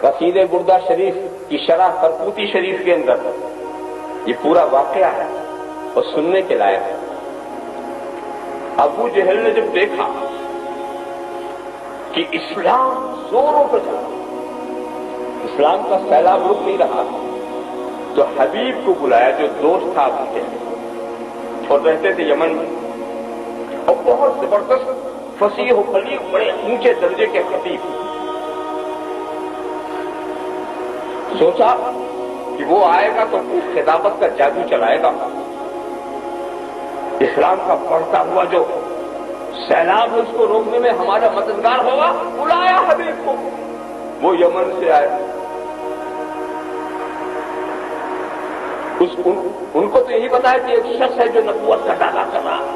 قصیدہ بردہ شریف کی شرح فرقوتی شریف کے اندر یہ پورا واقعہ ہے اور سننے کے لائق ہے۔ ابو جہل نے جب دیکھا کہ اسلام زوروں پر چلا، اسلام کا سیلاب رک نہیں رہا، تو حبیب کو بلایا جو دوست تھا ابو جہل اور رہتے تھے یمن میں، اور بہت زبردست فصیح و بلیغ بڑے اونچے درجے کے خطیب، سوچا کہ وہ آئے گا تو اس خطابت کا جادو چلائے گا، اسلام کا بڑھتا ہوا جو سیلاب ہے اس کو روکنے میں ہمارا مددگار ہوگا۔ بلایا حبیب کو، وہ یمن سے آئے، ان کو تو یہی پتا ہے کہ ایک شخص ہے جو نبوت کا دعویٰ کر رہا ہے،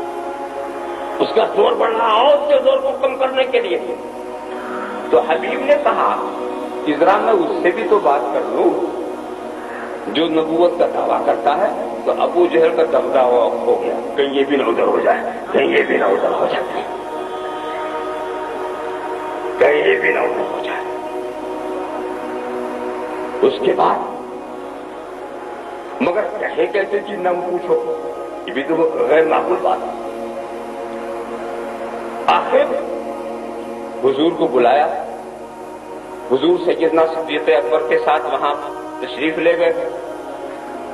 اس کا زور بڑھ رہا اور اس کے زور کو کم کرنے کے لیے تو حبیب نے کہا کہ ذرا میں اس سے بھی تو بات کر لوں جو نبوت کا دعویٰ کرتا ہے۔ تو ابو جہل کا دبدبا ہو گیا، کہیں یہ بھی نہ ادھر ہو جائے، کہیں یہ بھی نہ ادھر ہو جائے، کہیں یہ بھی نہ ادھر ہو جائے۔ اس کے بعد مگر کہے کیسے چیز نہ پوچھو، یہ بھی تو غیر معقول بات ہے۔ آخر حضور کو بلایا، حضور سیدنا صدیق اکبر کے ساتھ وہاں تشریف لے گئے۔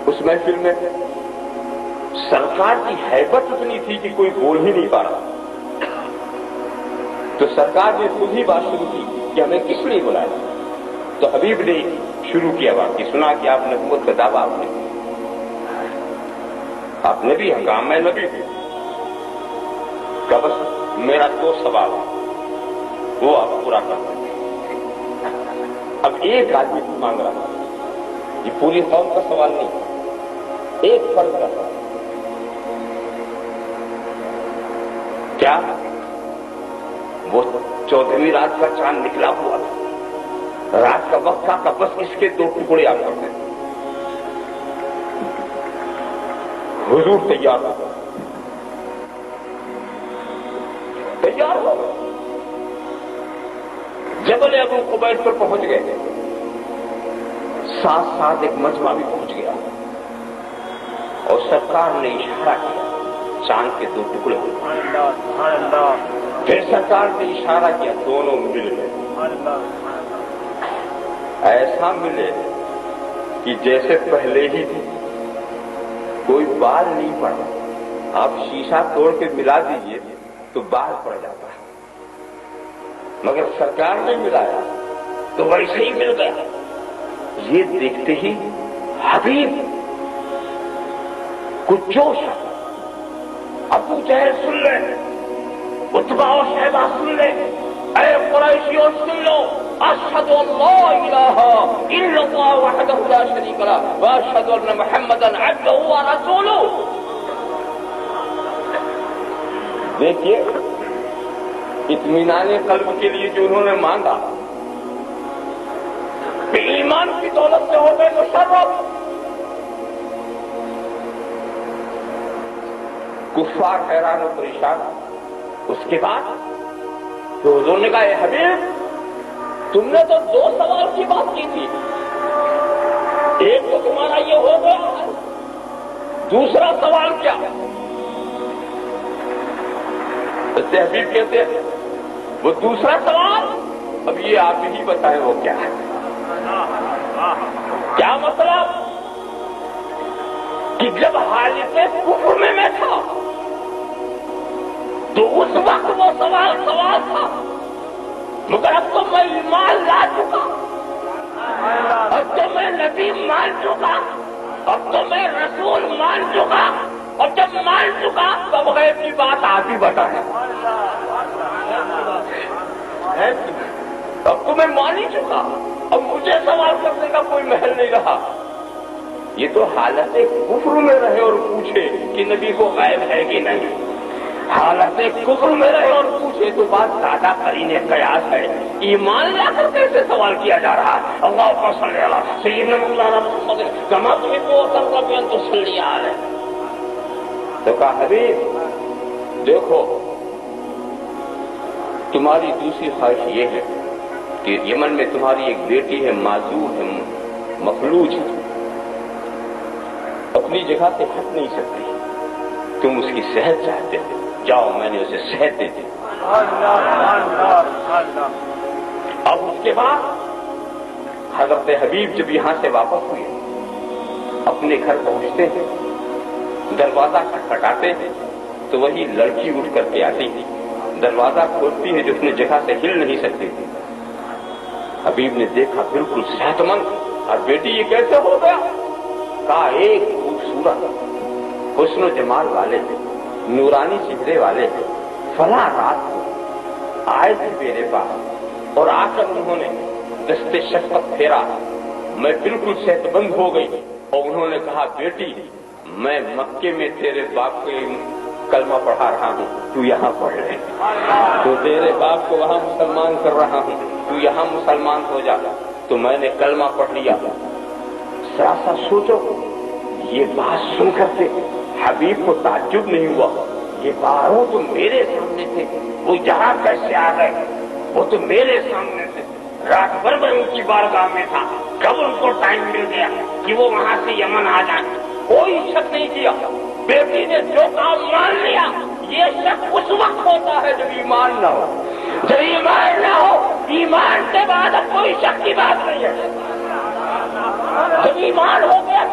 اس محفل میں سرکار کی ہیبت اتنی تھی کہ کوئی بول ہی نہیں پا رہا، تو سرکار نے خود ہی بات شروع کی کہ ہمیں کس لیے بلایا؟ تو حبیب نے شروع کیا بات کی، سنا کہ آپ نبوت کا دعویٰ آپ نے بھی کہا میں نبی ہوں، کہ بس میرا دو سوال ہے وہ آپ پورا کر دیں۔ اب ایک آدمی کو مانگ رہا ہے، یہ پوری قوم کا سوال نہیں، ایک فرد کا سوال۔ کیا وہ 14ویں رات کا چاند نکلا ہوا تھا، رات کا وقت تھا کہ بس اس کے 2 ٹکڑے آپ کر دیں؟ حضور تیار ہو گئے، تیار ہو گئے، جبل ابو قبیس پر پہنچ گئے، ساتھ ساتھ ایک مجمع بھی پہنچ گیا اور سرکار نے اشارہ کیا، چاند کے 2 ٹکڑے ہوئے، پھر سرکار نے اشارہ کیا، دونوں مل گئے، ایسا ملے کہ جیسے پہلے ہی تھے، کوئی بال نہیں پڑا، آپ شیشہ توڑ کے ملا دیجئے تو بال پڑ جاتا ہے، مگر سرکار نے ملایا تو ویسے ہی مل گیا۔ یہ دیکھتے ہی حبیب کچھ جوش، ابو جہل سن لے، عتبہ اور شیبہ سن لے، اے قریشیوں سن لو، اشہد ان لا الہ الا اللہ وحدہ لا شریک لہ واشہد ان محمدا عبدہ ورسولہ۔ دیکھیے اطمینان قلب کے لیے جو انہوں نے مانگا، ایمان کی دولت سے ہو گئے مشرف۔ کفار حیران و پریشان۔ اس کے بعد تو حضور نے کہا اے حبیب تم نے تو 2 سوال کی بات کی تھی، ایک تو تمہارا یہ ہو گیا، دوسرا سوال کیا؟ حبیب کہتے ہیں وہ دوسرا سوال اب یہ آپ ہی بتائیں وہ کیا ہے؟ کیا مطلب کہ جب حالت کفر میں تھا تو اس وقت وہ سوال تھا، مگر اب تو میں ایمان لا چکا، اب تو میں نبی مان چکا، اب تو میں رسول مان چکا، اور جب مان چکا تو غیب کی بات آپ ہی بتائیں۔ اب تو میں مان ہی چکا، اب مجھے سوال کرنے کا کوئی محل نہیں رہا۔ یہ تو حالت کفر میں رہے اور پوچھے کہ نبی کو غیب ہے کہ نہیں، حالت کفر میں رہے اور پوچھے تو بات زیادہ قرین قیاس ہے۔ ایمان لا کر کیسے سوال کیا جا رہا ہے؟ اللہم صلی علی سیدنا مولانا محمد کما تحب وترضى بأن تصلی علیہ۔ تو کہا حبیب دیکھو تمہاری دوسری خواہش یہ ہے کہ یمن میں تمہاری ایک بیٹی ہے، معذور ہے، مفلوج ہے، اپنی جگہ سے ہٹ نہیں سکتی، تم اس کی صحت چاہتے تھے، جاؤ میں نے اسے صحت دے دی۔ اب اس کے بعد حضرت حبیب جب یہاں سے واپس ہوئے، اپنے گھر پہنچتے ہیں، دروازہ کھٹکھٹاتے ہیں تو وہی لڑکی اٹھ کر کے آتی تھی، دروازہ کھولتی ہے جو اپنی جگہ سے ہل نہیں سکتی تھی۔ حبیب نے دیکھا بالکل صحت مند، اور بیٹی یہ کیسے ہو گیا؟ کہا ایک خوبصورت حسن و جمال والے نورانی چہرے والے فلاں رات کو آئے تھے میرے پاس، اور آ کر انہوں نے دستے شفقت پھیرا، میں بالکل صحت مند ہو گئی، اور انہوں نے کہا بیٹی میں مکے میں تیرے باپ کے کلمہ پڑھا رہا ہوں، تو یہاں پڑھ لے، تو تیرے باپ کو وہاں مسلمان کر رہا ہوں، تو یہاں مسلمان ہو جا۔ تو میں نے کلمہ پڑھ لیا۔ ذرا سا سوچو، یہ بات سن کر کے حبیب کو تعجب نہیں ہوا، یہ باروں تو میرے سامنے تھے، وہ یہاں کیسے آ گئے؟ وہ تو میرے سامنے تھے، رات بھر میں ان کی بارگاہ میں تھا، کب ان کو ٹائم مل گیا کہ وہ وہاں سے یمن آ جائیں؟ کوئی شک نہیں کیا، بیٹی نے جو کام مان لیا۔ یہ شک اس وقت ہوتا ہے جب ایمان نہ ہو، جب ایمان نہ ہو، ایمان کے بعد اب کوئی شک کی بات نہیں ہے۔ جب ایمان ہو گیا